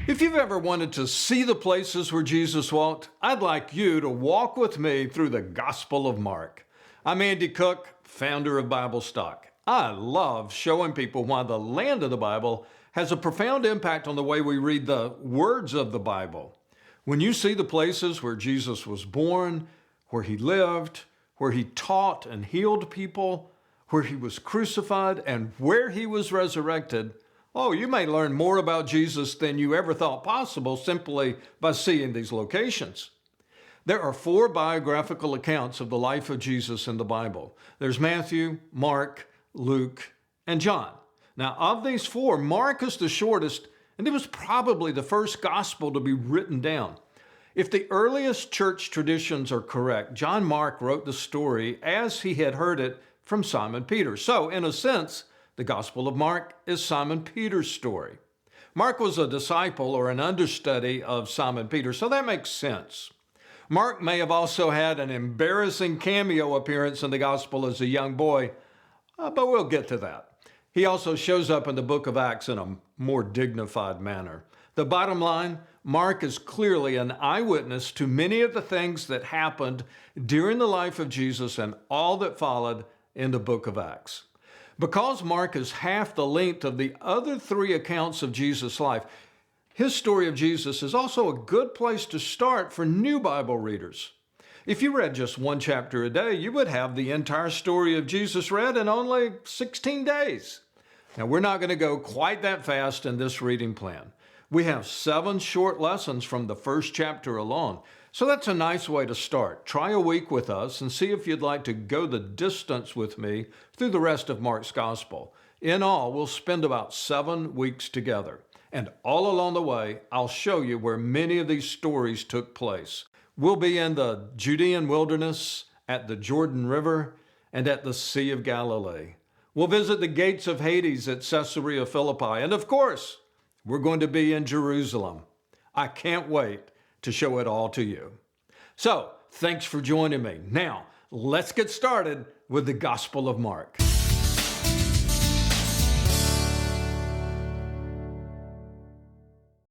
If you've ever wanted to see the places where Jesus walked, I'd like you to walk with me through the Gospel of Mark. I'm Andy Cook, founder of Bible Stock. I love showing people why the land of the Bible has a profound impact on the way we read the words of the Bible. When you see the places where Jesus was born, where he lived, where he taught and healed people, where he was crucified, and where he was resurrected, you may learn more about Jesus than you ever thought possible simply by seeing these locations. There are 4 biographical accounts of the life of Jesus in the Bible. There's Matthew, Mark, Luke, and John. Now, of these 4, Mark is the shortest, and it was probably the first gospel to be written down. If the earliest church traditions are correct, John Mark wrote the story as he had heard it from Simon Peter. So, in a sense, the Gospel of Mark is Simon Peter's story. Mark was a disciple or an understudy of Simon Peter, so that makes sense. Mark may have also had an embarrassing cameo appearance in the Gospel as a young boy, but we'll get to that. He also shows up in the book of Acts in a more dignified manner. The bottom line, Mark is clearly an eyewitness to many of the things that happened during the life of Jesus and all that followed in the book of Acts. Because Mark is half the length of the other 3 accounts of Jesus' life, his story of Jesus is also a good place to start for new Bible readers. If you read just 1 chapter a day, you would have the entire story of Jesus read in only 16 days. Now, we're not going to go quite that fast in this reading plan. We have 7 short lessons from the first chapter alone. So that's a nice way to start. Try a week with us and see if you'd like to go the distance with me through the rest of Mark's Gospel. In all, we'll spend about 7 weeks together. And all along the way, I'll show you where many of these stories took place. We'll be in the Judean wilderness, at the Jordan River, and at the Sea of Galilee. We'll visit the gates of Hades at Caesarea Philippi. And of course, we're going to be in Jerusalem. I can't wait to show it all to you. So, thanks for joining me. Now, let's get started with the Gospel of Mark.